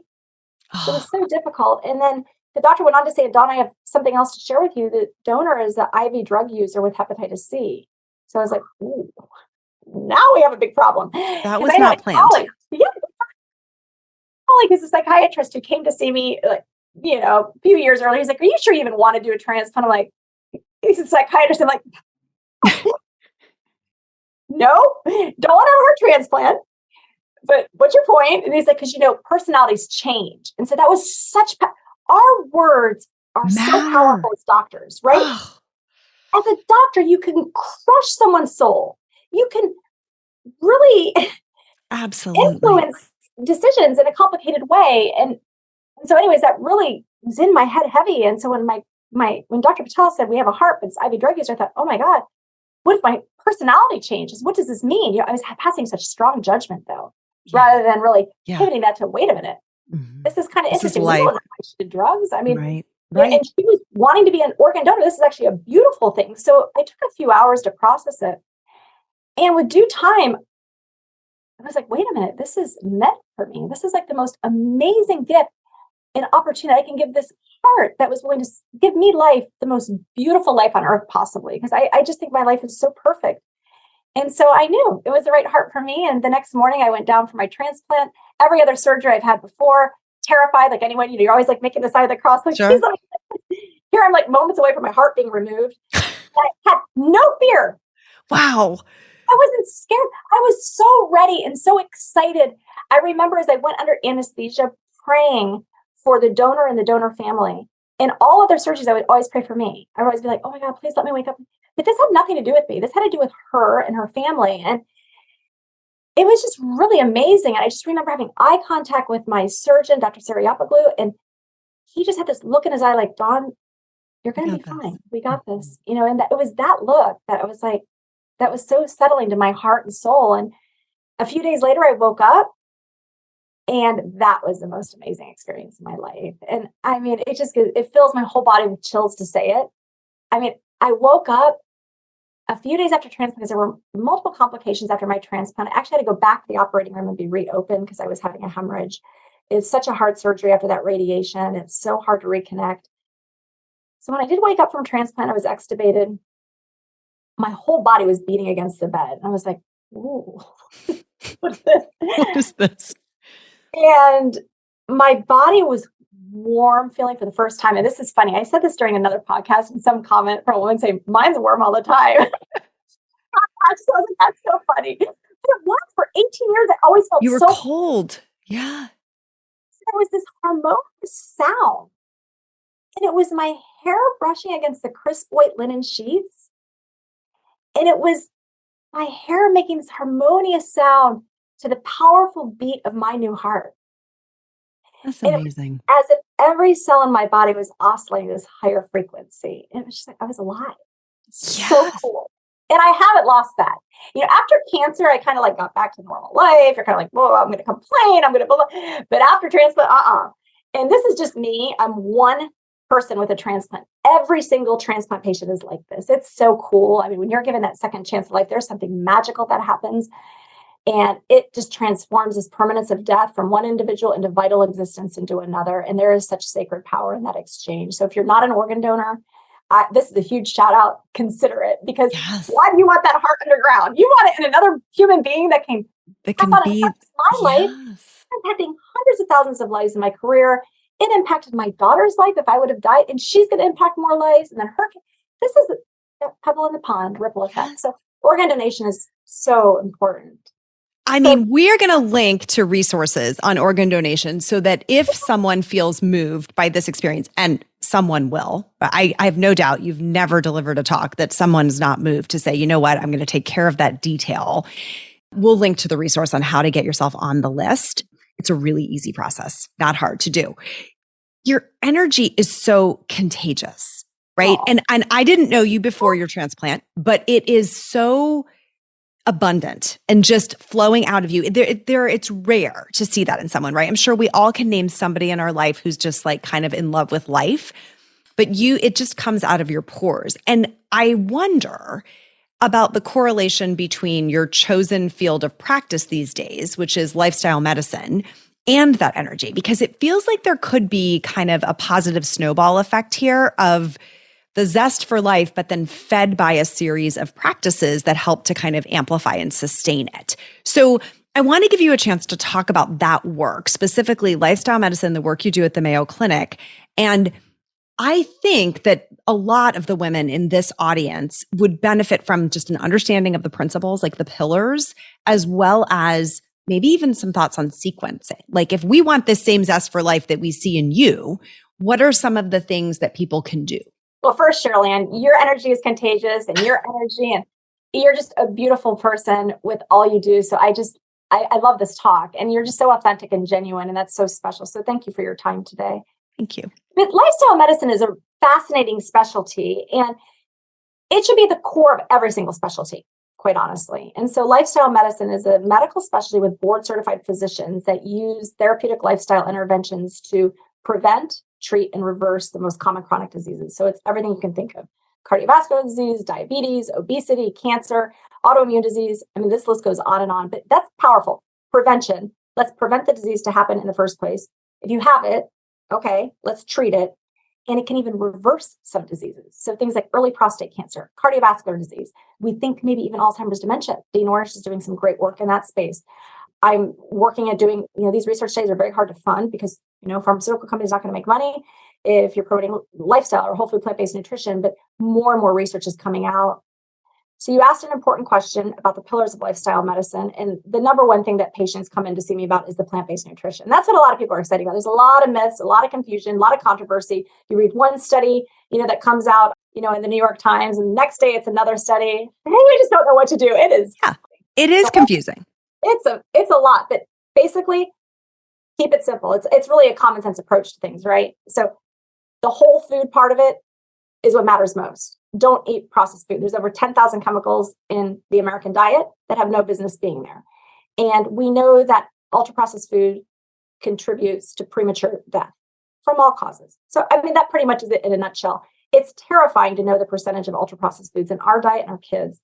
[SPEAKER 2] So it was so difficult. And then the doctor went on to say, Dawn, I have something else to share with you. The donor is an IV drug user with hepatitis C. So I was like, ooh, now we have a big problem.
[SPEAKER 1] That was not planned.
[SPEAKER 2] Because the psychiatrist who came to see me, a few years earlier, he's like, are you sure you even want to do a transplant? I'm like, he's a psychiatrist. I'm like, no, don't want to have a heart transplant. But what's your point? And he's like, because, personalities change. And so that was our words are so powerful as doctors, right? As a doctor, you can crush someone's soul. You can really
[SPEAKER 1] absolutely
[SPEAKER 2] influence decisions in a complicated way. And so anyways, that really was in my head heavy. And so when when Dr. Patel said we have a heart, but it's IV drug user, I thought, oh my God, what if my personality changes? What does this mean? I was passing such strong judgment though, rather than really pivoting that to, wait a minute, this is kind of interesting. We don't know why she did drugs. I mean,
[SPEAKER 1] right.
[SPEAKER 2] And she was wanting to be an organ donor. This is actually a beautiful thing. So I took a few hours to process it. And with due time, I was like, wait a minute, this is meant for me. This is like the most amazing gift and opportunity I can give this heart that was willing to give me life, the most beautiful life on earth, possibly. Because I just think my life is so perfect. And so I knew it was the right heart for me. And the next morning I went down for my transplant. Every other surgery I've had before, terrified, like anyone, you're always like making the sign of the cross. Like,
[SPEAKER 1] sure.
[SPEAKER 2] Here I'm like moments away from my heart being removed. And I had no fear.
[SPEAKER 1] Wow.
[SPEAKER 2] I wasn't scared. I was so ready and so excited. I remember as I went under anesthesia praying for the donor and the donor family. In all other surgeries, I would always pray for me. I would always be like, oh my God, please let me wake up. But this had nothing to do with me. This had to do with her and her family. And it was just really amazing. And I just remember having eye contact with my surgeon, Dr. Sariapoglu, and he just had this look in his eye like, Dawn, you're going to be fine. We got this. And it was that look that I was like, that was so settling to my heart and soul. And a few days later, I woke up, and that was the most amazing experience in my life. And I mean, it fills my whole body with chills to say it. I mean, I woke up a few days after transplant because there were multiple complications after my transplant. I actually had to go back to the operating room and be reopened because I was having a hemorrhage. It's such a hard surgery after that radiation. It's so hard to reconnect. So when I did wake up from transplant, I was extubated. My whole body was beating against the bed. And I was like, ooh, what is this?
[SPEAKER 1] What is this?
[SPEAKER 2] And my body was warm feeling for the first time. And this is funny. I said this during another podcast and some comment from a woman saying, mine's warm all the time. I just was like, that's so funny. But it was for 18 years. I always felt
[SPEAKER 1] You were
[SPEAKER 2] so
[SPEAKER 1] cold. Yeah.
[SPEAKER 2] there was this harmonious sound. And it was my hair brushing against the crisp white linen sheets. And it was my hair making this harmonious sound to the powerful beat of my new heart.
[SPEAKER 1] That's
[SPEAKER 2] And it was
[SPEAKER 1] amazing.
[SPEAKER 2] as if every cell in my body was oscillating this higher frequency. And it was just like, I was alive. So
[SPEAKER 1] Yes.
[SPEAKER 2] cool. And I haven't lost that. After cancer, I kind of like got back to normal life. You're kind of like, whoa, I'm going to complain. I'm going to blah, blah. But after transplant, And this is just me. I'm one person with a transplant. Every single transplant patient is like this. It's so cool. I mean, when you're given that second chance of life, there's something magical that happens. And it just transforms this permanence of death from one individual into vital existence into another. And there is such sacred power in that exchange. So if you're not an organ donor, this is a huge shout out. Consider it, because
[SPEAKER 1] Yes.
[SPEAKER 2] why do you want that heart underground? You want it in another human being that can
[SPEAKER 1] That
[SPEAKER 2] have
[SPEAKER 1] can
[SPEAKER 2] fun
[SPEAKER 1] be.
[SPEAKER 2] and touch my life,
[SPEAKER 1] Yes.
[SPEAKER 2] impacting hundreds of thousands of lives in my career. It impacted my daughter's life if I would have died, and she's going to impact more lives. And then this is a pebble in the pond, ripple effect.
[SPEAKER 1] Yes.
[SPEAKER 2] So organ donation is so important.
[SPEAKER 1] I mean, we're going to link to resources on organ donation so that if someone feels moved by this experience, and someone will, I have no doubt you've never delivered a talk that someone's not moved to say, you know what, I'm going to take care of that detail. We'll link to the resource on how to get yourself on the list. It's a really easy process, not hard to do. Your energy is so contagious, right?
[SPEAKER 2] Aww.
[SPEAKER 1] And I didn't know you before your transplant, but it is so abundant and just flowing out of you. It's rare to see that in someone, right? I'm sure we all can name somebody in our life who's just like kind of in love with life, but it just comes out of your pores. And I wonder about the correlation between your chosen field of practice these days, which is lifestyle medicine, and that energy, because it feels like there could be kind of a positive snowball effect here of the zest for life, but then fed by a series of practices that help to kind of amplify and sustain it. So I want to give you a chance to talk about that work, specifically lifestyle medicine, the work you do at the Mayo Clinic. And I think that a lot of the women in this audience would benefit from just an understanding of the principles, like the pillars, as well as maybe even some thoughts on sequencing. Like if we want this same zest for life that we see in you, what are some of the things that people can do?
[SPEAKER 2] Well, first, Cherylanne, your energy is contagious, and you're just a beautiful person with all you do. So I love this talk, and you're just so authentic and genuine, and that's so special. So thank you for your time today.
[SPEAKER 1] Thank you.
[SPEAKER 2] But lifestyle medicine is a fascinating specialty, and it should be the core of every single specialty, quite honestly. And so lifestyle medicine is a medical specialty with board certified physicians that use therapeutic lifestyle interventions to prevent, treat, and reverse the most common chronic diseases. So it's everything you can think of: cardiovascular disease, diabetes, obesity, cancer, autoimmune disease. I mean, this list goes on, but that's powerful. Prevention. Let's prevent the disease to happen in the first place. If you have it, okay, let's treat it. And it can even reverse some diseases. So things like early prostate cancer, cardiovascular disease. We think maybe even Alzheimer's dementia. Dean Ornish is doing some great work in that space. I'm working at doing, these research studies are very hard to fund because, pharmaceutical companies not going to make money if you're promoting lifestyle or whole food plant-based nutrition, but more and more research is coming out. So you asked an important question about the pillars of lifestyle medicine. And the number one thing that patients come in to see me about is the plant-based nutrition. That's what a lot of people are excited about. There's a lot of myths, a lot of confusion, a lot of controversy. You read one study, that comes out, in the New York Times, and the next day it's another study. Hey, you just don't know what to do. It is.
[SPEAKER 1] Yeah, it is confusing.
[SPEAKER 2] It's a lot, but basically keep it simple. It's really a common sense approach to things, right? So the whole food part of it is what matters most. Don't eat processed food. There's over 10,000 chemicals in the American diet that have no business being there. And we know that ultra-processed food contributes to premature death from all causes. So, that pretty much is it in a nutshell. It's terrifying to know the percentage of ultra-processed foods in our diet and our kids.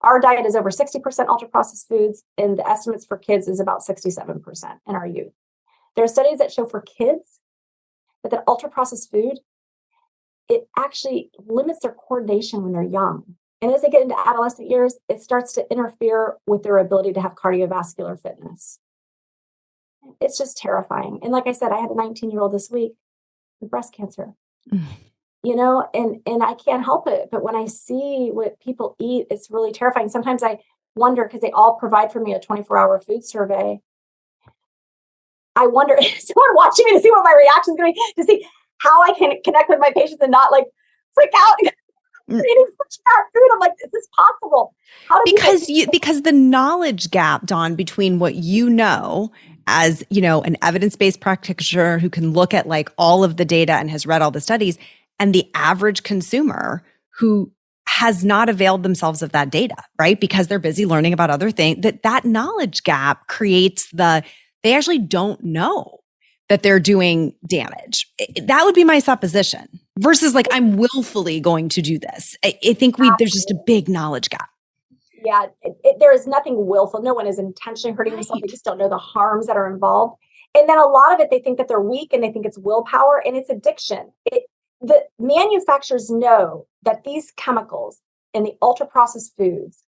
[SPEAKER 2] Our diet is over 60% ultra-processed foods, and the estimates for kids is about 67% in our youth. There are studies that show for kids that ultra-processed food, it actually limits their coordination when they're young. And as they get into adolescent years, it starts to interfere with their ability to have cardiovascular fitness. It's just terrifying. And like I said, I had a 19-year-old this week with breast cancer,
[SPEAKER 1] Mm.
[SPEAKER 2] and I can't help it. But when I see what people eat, it's really terrifying. Sometimes I wonder, because they all provide for me a 24-hour food survey. I wonder, is someone watching me to see what my reaction is going to be, to see how I can connect with my patients and not like freak out for eating such bad food. I'm like, is this possible? How do
[SPEAKER 1] Because the knowledge gap, Dawn, between what you know as, an evidence-based practitioner who can look at like all of the data and has read all the studies, and the average consumer who has not availed themselves of that data, right? Because they're busy learning about other things, that knowledge gap creates they actually don't know that they're doing damage. That would be my supposition versus like, I'm willfully going to do this. I think there's just a big knowledge gap.
[SPEAKER 2] Yeah, there is nothing willful. No one is intentionally hurting themselves. They just don't know the harms that are involved. And then a lot of it, they think that they're weak and they think it's willpower, and it's addiction. The manufacturers know that these chemicals in the ultra processed foods,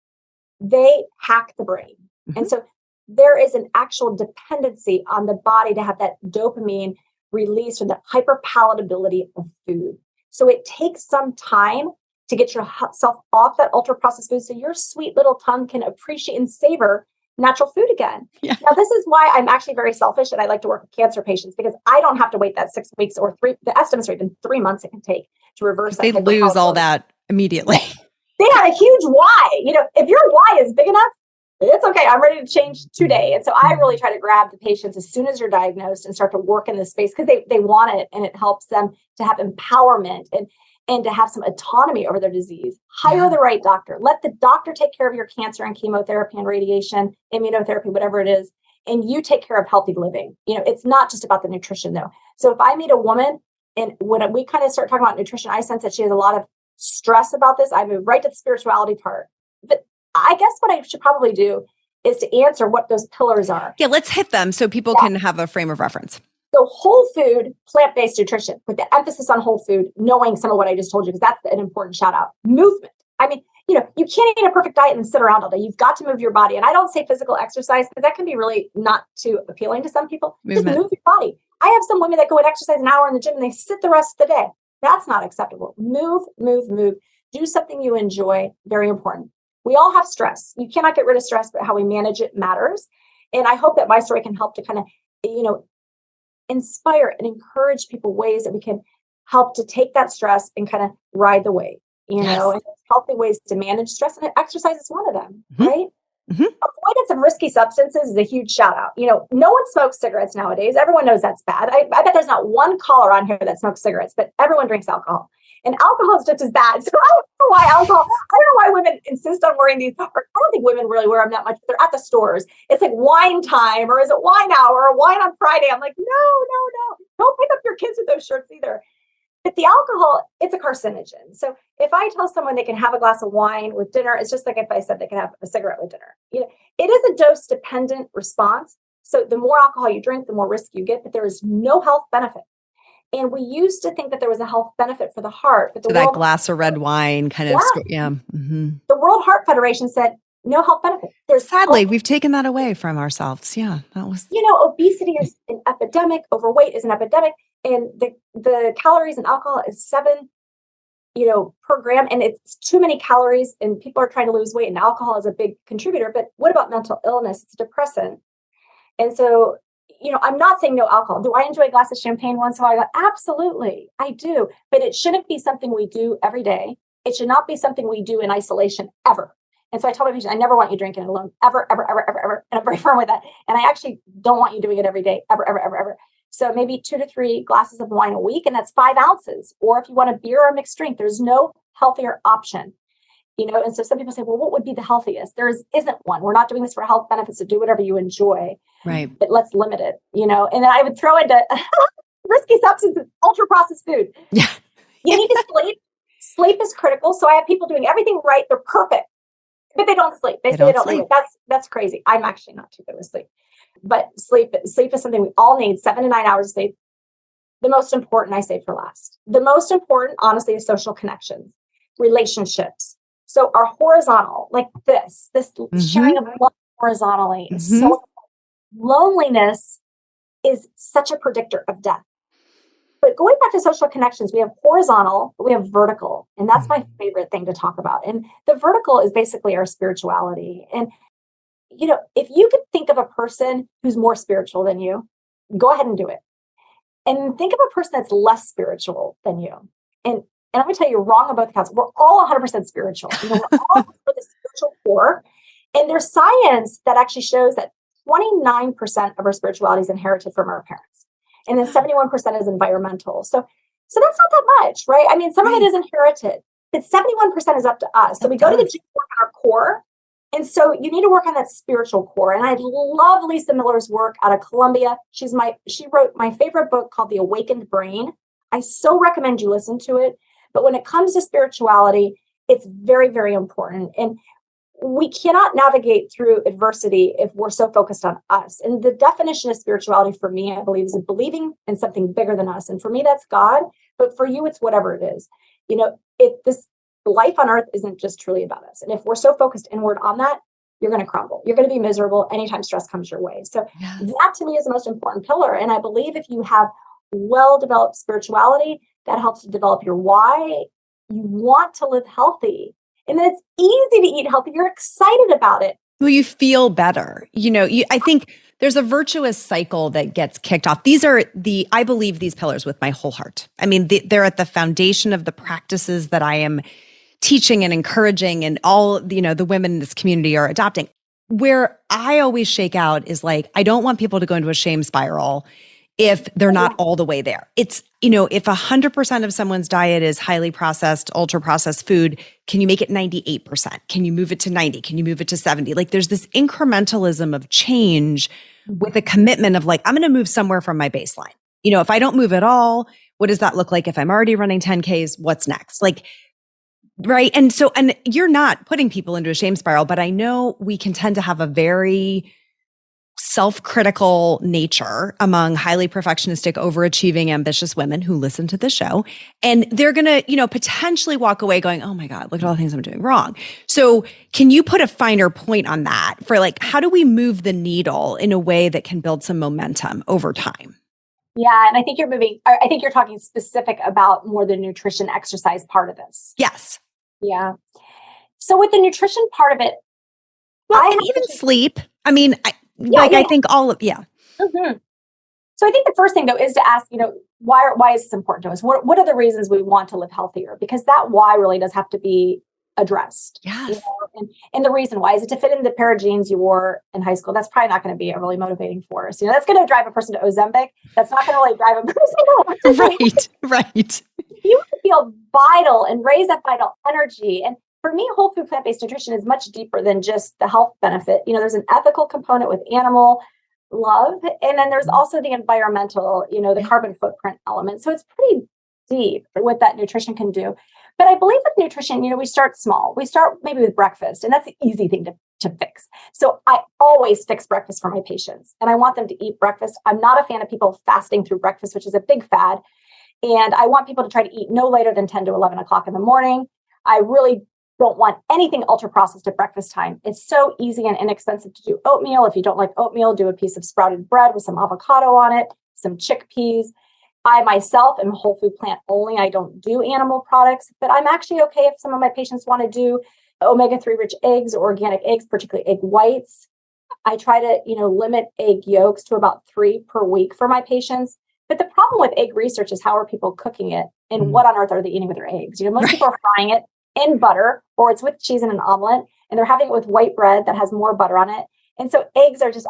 [SPEAKER 2] they hack the brain.
[SPEAKER 1] Mm-hmm.
[SPEAKER 2] And so there is an actual dependency on the body to have that dopamine release or the hyperpalatability of food. So it takes some time to get yourself off that ultra processed food so your sweet little tongue can appreciate and savor natural food again.
[SPEAKER 1] Yeah.
[SPEAKER 2] Now, this is why I'm actually very selfish and I like to work with cancer patients, because I don't have to wait that 6 weeks or the estimates are even 3 months it can take to reverse that.
[SPEAKER 1] They lose all that immediately.
[SPEAKER 2] They have a huge why. If your why is big enough, it's okay. I'm ready to change today. And so I really try to grab the patients as soon as you're diagnosed and start to work in this space because they want it, and it helps them to have empowerment and to have some autonomy over their disease. Hire the right doctor. Let the doctor take care of your cancer and chemotherapy and radiation, immunotherapy, whatever it is, and you take care of healthy living. It's not just about the nutrition though. So if I meet a woman and when we kind of start talking about nutrition, I sense that she has a lot of stress about this. I move right to the spirituality part. But I guess what I should probably do is to answer what those pillars are.
[SPEAKER 1] Yeah, let's hit them so people can have a frame of reference.
[SPEAKER 2] So whole food, plant-based nutrition, with the emphasis on whole food, knowing some of what I just told you, because that's an important shout out. Movement. I mean, you can't eat a perfect diet and sit around all day. You've got to move your body. And I don't say physical exercise because that can be really not too appealing to some people.
[SPEAKER 1] Movement.
[SPEAKER 2] Just move your body. I have some women that go and exercise an hour in the gym and they sit the rest of the day. That's not acceptable. Move, move, move. Do something you enjoy. Very important. We all have stress. You cannot get rid of stress, but how we manage it matters. And I hope that my story can help to kind of, inspire and encourage people ways that we can help to take that stress and kind of ride the wave, and healthy ways to manage stress. And exercise is one of them, right? Mm-hmm. Avoidance of risky substances is a huge shout out. No one smokes cigarettes nowadays. Everyone knows that's bad. I bet there's not one caller on here that smokes cigarettes, but everyone drinks alcohol. And alcohol is just as bad. So I don't know why alcohol. I don't know why women insist on wearing these. Or I don't think women really wear them that much. They're at the stores. It's like wine time, or is it wine hour, or wine on Friday? I'm like, no. Don't pick up your kids with those shirts either. But the alcohol, it's a carcinogen. So if I tell someone they can have a glass of wine with dinner, it's just like if I said they can have a cigarette with dinner. It is a dose-dependent response. So the more alcohol you drink, the more risk you get, but there is no health benefit. And we used to think that there was a health benefit for the heart. But
[SPEAKER 1] that glass of red wine kind of,
[SPEAKER 2] Mm-hmm. The World Heart Federation said no health benefit.
[SPEAKER 1] Sadly, we've taken that away from ourselves. Yeah, that was.
[SPEAKER 2] Obesity is an epidemic. Overweight is an epidemic. And the calories in alcohol is 7, per gram. And it's too many calories, and people are trying to lose weight, and alcohol is a big contributor. But what about mental illness? It's a depressant. And so, I'm not saying no alcohol. Do I enjoy a glass of champagne once in a while? Absolutely, I do. But it shouldn't be something we do every day. It should not be something we do in isolation ever. And so I tell my patients, I never want you drinking it alone, ever, ever, ever, ever, ever. And I'm very firm with that. And I actually don't want you doing it every day, ever, ever, ever, ever. So maybe 2 to 3 glasses of wine a week, and that's 5 ounces. Or if you want a beer or a mixed drink, there's no healthier option. And so some people say, well, what would be the healthiest? There isn't one. We're not doing this for health benefits, so do whatever you enjoy.
[SPEAKER 1] Right.
[SPEAKER 2] But let's limit it, And then I would throw into risky substances, ultra processed food.
[SPEAKER 1] Yeah.
[SPEAKER 2] You need to sleep. Sleep is critical. So I have people doing everything right. They're perfect, but they don't sleep. They say they don't sleep. That's crazy. I'm actually not too good with sleep. But sleep is something we all need, 7 to 9 hours of sleep. The most important I save for last. The most important, honestly, is social connections, relationships. So our horizontal, like this sharing of love horizontally is so loneliness is such a predictor of death. But going back to social connections, we have horizontal, but we have vertical. And that's my favorite thing to talk about. And the vertical is basically our spirituality. And, if you could think of a person who's more spiritual than you, go ahead and do it. And think of a person that's less spiritual than you. And I'm going to tell you, wrong on both accounts. We're all 100% spiritual. We're all for the spiritual core. And there's science that actually shows that 29% of our spirituality is inherited from our parents. And then 71% is environmental. So that's not that much, right? I mean, some of it is inherited, but 71% is up to us. So we go to the gym, work on our core. And so you need to work on that spiritual core. And I love Lisa Miller's work out of Columbia. She wrote my favorite book called The Awakened Brain. I so recommend you listen to it. But when it comes to spirituality, it's very, very important. And we cannot navigate through adversity if we're so focused on us. And the definition of spirituality for me, I believe, is believing in something bigger than us. And for me, that's God. But for you, it's whatever it is. This life on earth isn't just truly about us. And if we're so focused inward on that, you're going to crumble. You're going to be miserable anytime stress comes your way. So that to me is the most important pillar. And I believe if you have well-developed spirituality, that helps to develop your why. You want to live healthy. And then it's easy to eat healthy. You're excited about it.
[SPEAKER 1] Well, you feel better. I think there's a virtuous cycle that gets kicked off. I believe these pillars with my whole heart. I mean, they're at the foundation of the practices that I am teaching and encouraging, and all, the women in this community are adopting. Where I always shake out is like, I don't want people to go into a shame spiral if they're not all the way there. It's, if 100% of someone's diet is highly processed, ultra processed food, can you make it 98%? Can you move it to 90? Can you move it to 70? Like there's this incrementalism of change with a commitment of like, I'm going to move somewhere from my baseline. If I don't move at all, what does that look like? If I'm already running 10Ks, what's next? Right. And you're not putting people into a shame spiral, but I know we can tend to have a very self-critical nature among highly perfectionistic, overachieving, ambitious women who listen to the show. And they're going to, potentially walk away going, oh my God, look at all the things I'm doing wrong. So can you put a finer point on that for how do we move the needle in a way that can build some momentum over time?
[SPEAKER 2] Yeah. And I think you're talking specific about more the nutrition exercise part of this.
[SPEAKER 1] Yes.
[SPEAKER 2] Yeah. So with the nutrition part of it,
[SPEAKER 1] and even sleep. I mean, I think all of,
[SPEAKER 2] Mm-hmm. So I think the first thing though is to ask, why is this important to us? What are the reasons we want to live healthier? Because that why really does have to be addressed.
[SPEAKER 1] Yes.
[SPEAKER 2] And the reason why is it to fit in the pair of jeans you wore in high school? That's probably not going to be a really motivating force. That's going to drive a person to Ozempic. That's not going to really drive a person to
[SPEAKER 1] Right.
[SPEAKER 2] You want to feel vital and raise that vital energy. And for me, whole food plant-based nutrition is much deeper than just the health benefit. There's an ethical component with animal love. And then there's also the environmental, the carbon footprint element. So it's pretty deep what that nutrition can do. But I believe with nutrition, we start small. We start maybe with breakfast, and that's the easy thing to fix. So I always fix breakfast for my patients, and I want them to eat breakfast. I'm not a fan of people fasting through breakfast, which is a big fad. And I want people to try to eat no later than 10 to 11 o'clock in the morning. I really don't want anything ultra processed at breakfast time. It's so easy and inexpensive to do oatmeal. If you don't like oatmeal, do a piece of sprouted bread with some avocado on it, some chickpeas. I myself am whole food plant only. I don't do animal products, but I'm actually okay if some of my patients want to do omega-3 rich eggs or organic eggs, particularly egg whites. I try to, limit egg yolks to about 3 per week for my patients. But the problem with egg research is how are people cooking it and what on earth are they eating with their eggs? Most people are frying it in butter, or it's with cheese and an omelet, and they're having it with white bread that has more butter on it. And so eggs are just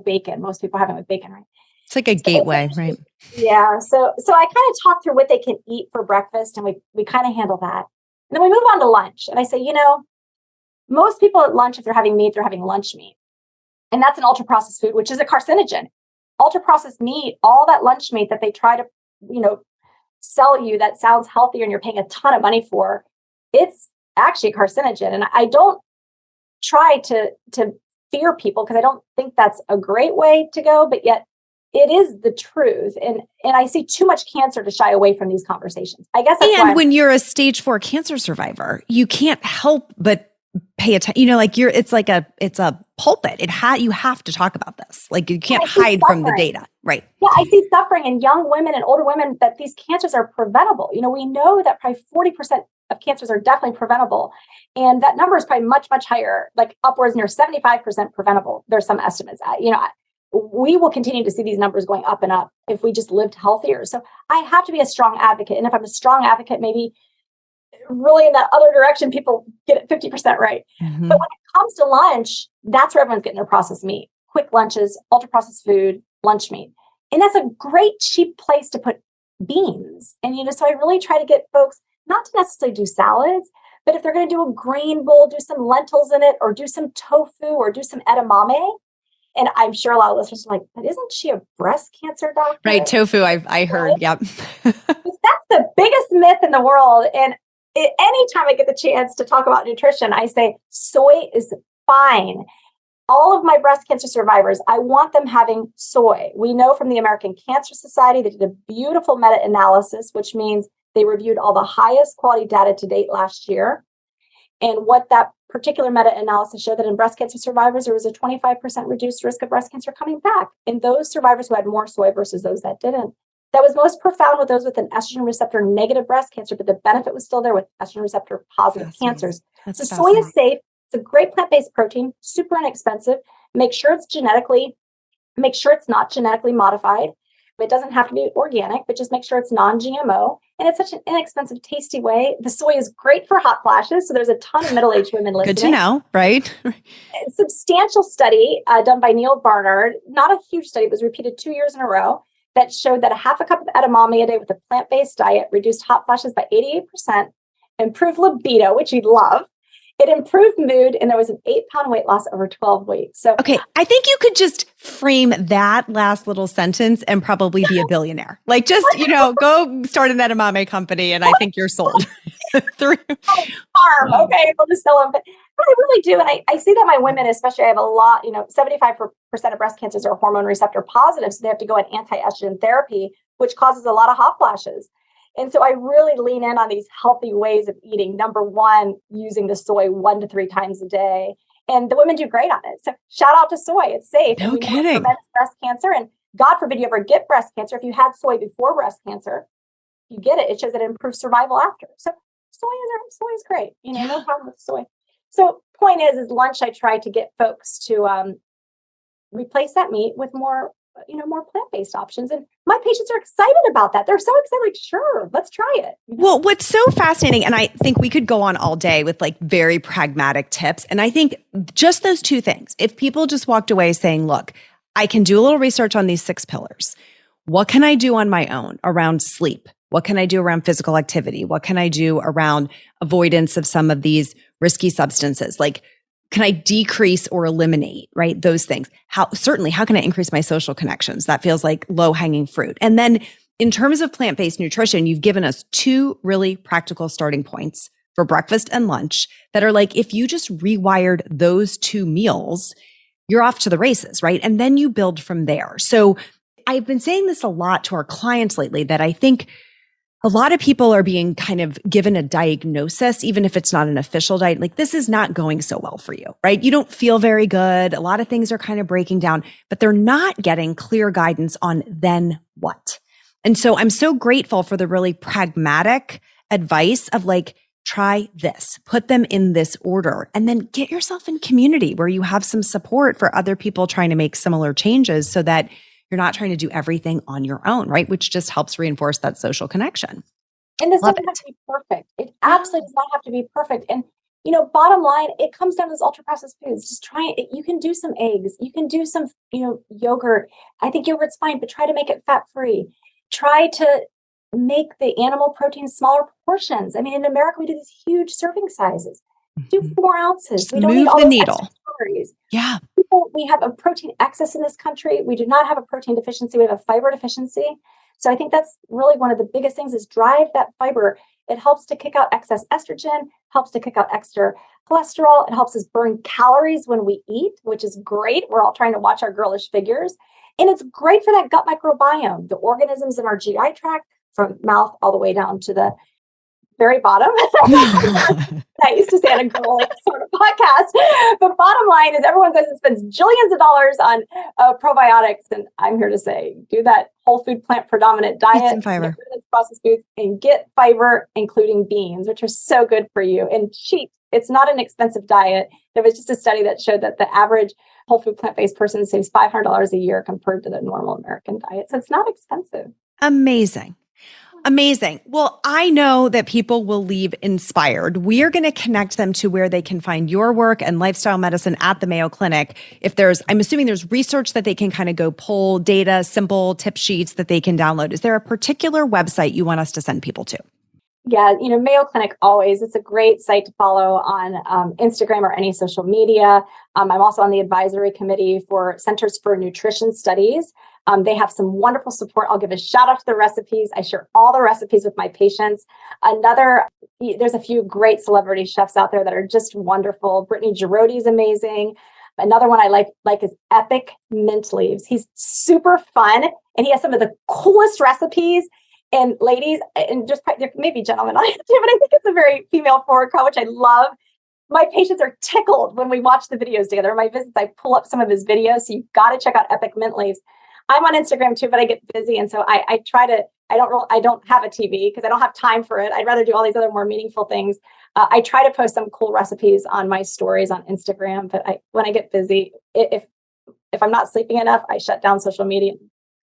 [SPEAKER 2] bacon. Most people are having it with bacon, right?
[SPEAKER 1] It's like a gateway, right?
[SPEAKER 2] Yeah. So I kind of talk through what they can eat for breakfast, and we kind of handle that. And then we move on to lunch. And I say, most people at lunch, if they're having meat, they're having lunch meat. And that's an ultra processed food, which is a carcinogen. Ultra processed meat, all that lunch meat that they try to, sell you that sounds healthier and you're paying a ton of money for, it's actually a carcinogen. And I don't try to fear people because I don't think that's a great way to go, but yet it is the truth. And I see too much cancer to shy away from these conversations. I guess that's
[SPEAKER 1] when you're a stage 4 cancer survivor, you can't help but pay attention, like it's a pulpit. You have to talk about this. Like you can't hide from the data. Right.
[SPEAKER 2] Yeah, I see suffering in young women and older women that these cancers are preventable. We know that probably 40% of cancers are definitely preventable. And that number is probably much, much higher, like upwards near 75% preventable. There's some estimates. We will continue to see these numbers going up and up if we just lived healthier. So I have to be a strong advocate. And if I'm a strong advocate, maybe really in that other direction, people get it 50% right. Mm-hmm. But when it comes to lunch, that's where everyone's getting their processed meat, quick lunches, ultra processed food, lunch meat. And that's a great cheap place to put beans. And, so I really try to get folks not to necessarily do salads, but if they're going to do a grain bowl, do some lentils in it, or do some tofu, or do some edamame. And I'm sure a lot of listeners are like, but isn't she a breast cancer doctor?
[SPEAKER 1] Right. Tofu. I heard. Right? Yep.
[SPEAKER 2] That's the biggest myth in the world. And anytime I get the chance to talk about nutrition, I say soy is fine. All of my breast cancer survivors, I want them having soy. We know from the American Cancer Society, they did a beautiful meta-analysis, which means they reviewed all the highest quality data to date last year. And what that particular meta-analysis showed that in breast cancer survivors, there was a 25% reduced risk of breast cancer coming back in those survivors who had more soy versus those that didn't. That was most profound with those with an estrogen receptor negative breast cancer, but the benefit was still there with estrogen receptor positive cancers. So soy is safe. It's a great plant-based protein, super inexpensive. Make sure it's not genetically modified. It doesn't have to be organic, but just make sure it's non-GMO. And it's such an inexpensive, tasty way. The soy is great for hot flashes. So there's a ton of middle-aged women listening.
[SPEAKER 1] Good to know, right?
[SPEAKER 2] A substantial study done by Neil Barnard, not a huge study, it was repeated 2 years in a row, that showed that a half a cup of edamame a day with a plant-based diet reduced hot flashes by 88%, improved libido, which you'd love. It improved mood, and there was an 8-pound weight loss over 12 weeks. So,
[SPEAKER 1] okay, I think you could just frame that last little sentence and probably be a billionaire. Like, just go start an edamame company, and I think you're sold.
[SPEAKER 2] Farm, okay, we'll just sell them. But I really do, and I see that my women, especially, I have a lot. 75% of breast cancers are hormone receptor positive, so they have to go on anti-estrogen therapy, which causes a lot of hot flashes. And so I really lean in on these healthy ways of eating. Number one, using the soy 1 to 3 times a day. And the women do great on it. So shout out to soy. It's safe.
[SPEAKER 1] No kidding.
[SPEAKER 2] It prevents breast cancer. And God forbid you ever get breast cancer. If you had soy before breast cancer, you get it. It shows that it improves survival after. So soy is great. No problem with soy. So point is lunch, I try to get folks to replace that meat with more plant-based options. And my patients are excited about that. They're so excited, like, sure, let's try it.
[SPEAKER 1] Well, what's so fascinating, and I think we could go on all day with like very pragmatic tips. And I think just those 2 things, if people just walked away saying, look, I can do a little research on these 6 pillars. What can I do on my own around sleep? What can I do around physical activity? What can I do around avoidance of some of these risky substances? Like, can I decrease or eliminate, right? Those things. How can I increase my social connections? That feels like low hanging fruit. And then in terms of plant-based nutrition, you've given us 2 really practical starting points for breakfast and lunch that are like, if you just rewired those 2 meals, you're off to the races, right? And then you build from there. So I've been saying this a lot to our clients lately, that I think a lot of people are being kind of given a diagnosis, even if it's not an official diet, like this is not going so well for you, right? You don't feel very good. A lot of things are kind of breaking down, but they're not getting clear guidance on then what. And so I'm so grateful for the really pragmatic advice of like, try this, put them in this order, and then get yourself in community where you have some support for other people trying to make similar changes so that you're not trying to do everything on your own, right? Which just helps reinforce that social connection.
[SPEAKER 2] And this doesn't have to be perfect. It absolutely does not have to be perfect. And, bottom line, it comes down to those ultra processed foods. Just try it. You can do some eggs. You can do some, yogurt. I think yogurt's fine, but try to make it fat-free. Try to make the animal protein smaller portions. I mean, in America, we do these huge serving sizes. Do 4 ounces.
[SPEAKER 1] Just we don't need all the needle.
[SPEAKER 2] Calories.
[SPEAKER 1] Yeah.
[SPEAKER 2] We have a protein excess in this country. We do not have a protein deficiency. We have a fiber deficiency. So I think that's really one of the biggest things is drive that fiber. It helps to kick out excess estrogen, helps to kick out extra cholesterol. It helps us burn calories when we eat, which is great. We're all trying to watch our girlish figures. And it's great for that gut microbiome, the organisms in our GI tract from mouth all the way down to the very bottom. I used to say on a girly sort of podcast. But bottom line is everyone goes and spends jillions of dollars on probiotics. And I'm here to say, do that whole food plant predominant diet.
[SPEAKER 1] Eat some fiber.
[SPEAKER 2] Get rid of processed foods and get fiber, including beans, which are so good for you and cheap. It's not an expensive diet. There was just a study that showed that the average whole food plant-based person saves $500 a year compared to the normal American diet. So it's not expensive.
[SPEAKER 1] Amazing. Amazing. Well, I know that people will leave inspired. We are going to connect them to where they can find your work and lifestyle medicine at the Mayo Clinic. I'm assuming there's research that they can kind of go pull, data, simple tip sheets that they can download. Is there a particular website you want us to send people to?
[SPEAKER 2] Yeah, Mayo Clinic always. It's a great site to follow on Instagram or any social media. I'm also on the advisory committee for Centers for Nutrition Studies. They have some wonderful support. I'll give a shout out to the recipes. I share all the recipes with my patients. There's a few great celebrity chefs out there that are just wonderful. Brittany Girotti is amazing. Another one I like is Epic Mint Leaves. He's super fun and he has some of the coolest recipes. And ladies, and just maybe gentlemen on it too, but I think it's a very female forward crowd, which I love. My patients are tickled when we watch the videos together. In my visits, I pull up some of his videos. So you've got to check out Epic Mint Leaves. I'm on Instagram too, but I get busy. And so I don't have a TV because I don't have time for it. I'd rather do all these other more meaningful things. I try to post some cool recipes on my stories on Instagram, but when I get busy, if I'm not sleeping enough, I shut down social media.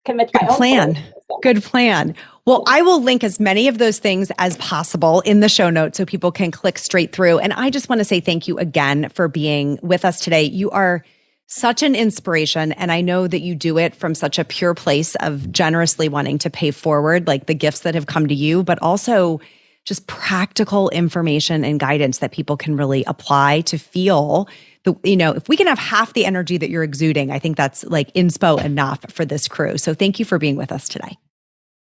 [SPEAKER 2] Commit to my own plan.
[SPEAKER 1] Good plan. Well, I will link as many of those things as possible in the show notes so people can click straight through. And I just want to say thank you again for being with us today. You are such an inspiration. And I know that you do it from such a pure place of generously wanting to pay forward, like the gifts that have come to you, but also just practical information and guidance that people can really apply to feel if we can have half the energy that you're exuding, I think that's like inspo enough for this crew. So thank you for being with us today.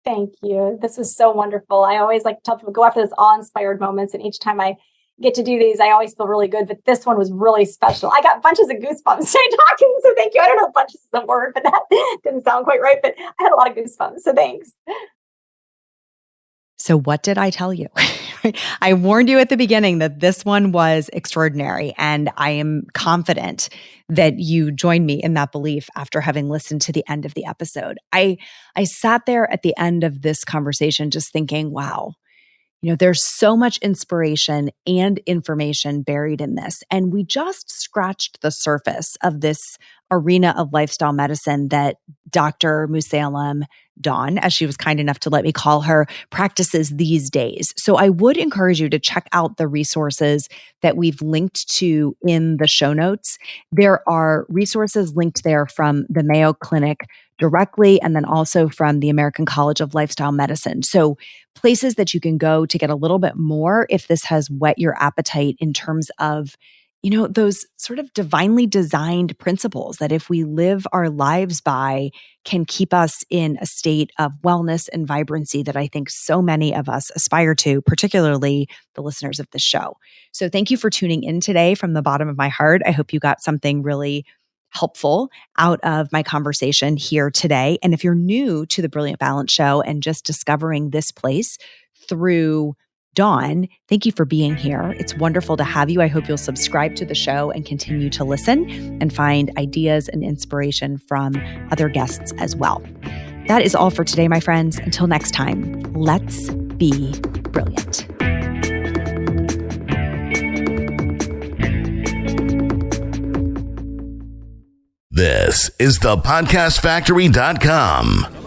[SPEAKER 2] Thank you. This was so wonderful. I always like to tell people go after those awe-inspired moments. And each time I get to do these, I always feel really good. But this one was really special. I got bunches of goosebumps talking. So thank you. I don't know if bunches is a word, but that didn't sound quite right. But I had a lot of goosebumps. So thanks.
[SPEAKER 1] So what did I tell you? I warned you at the beginning that this one was extraordinary, and I am confident that you join me in that belief after having listened to the end of the episode. I sat there at the end of this conversation just thinking, wow, there's so much inspiration and information buried in this. And we just scratched the surface of this arena of lifestyle medicine that Dr. Mussallem, Dawn, as she was kind enough to let me call her, practices these days. So I would encourage you to check out the resources that we've linked to in the show notes. There are resources linked there from the Mayo Clinic directly, and then also from the American College of Lifestyle Medicine. So places that you can go to get a little bit more if this has whet your appetite in terms of those sort of divinely designed principles that if we live our lives by can keep us in a state of wellness and vibrancy that I think so many of us aspire to, particularly the listeners of this show. So thank you for tuning in today from the bottom of my heart. I hope you got something really helpful out of my conversation here today. And if you're new to the Brilliant Balance Show and just discovering this place through Dawn, thank you for being here. It's wonderful to have you. I hope you'll subscribe to the show and continue to listen and find ideas and inspiration from other guests as well. That is all for today, my friends. Until next time, let's be brilliant.
[SPEAKER 3] This is thepodcastfactory.com.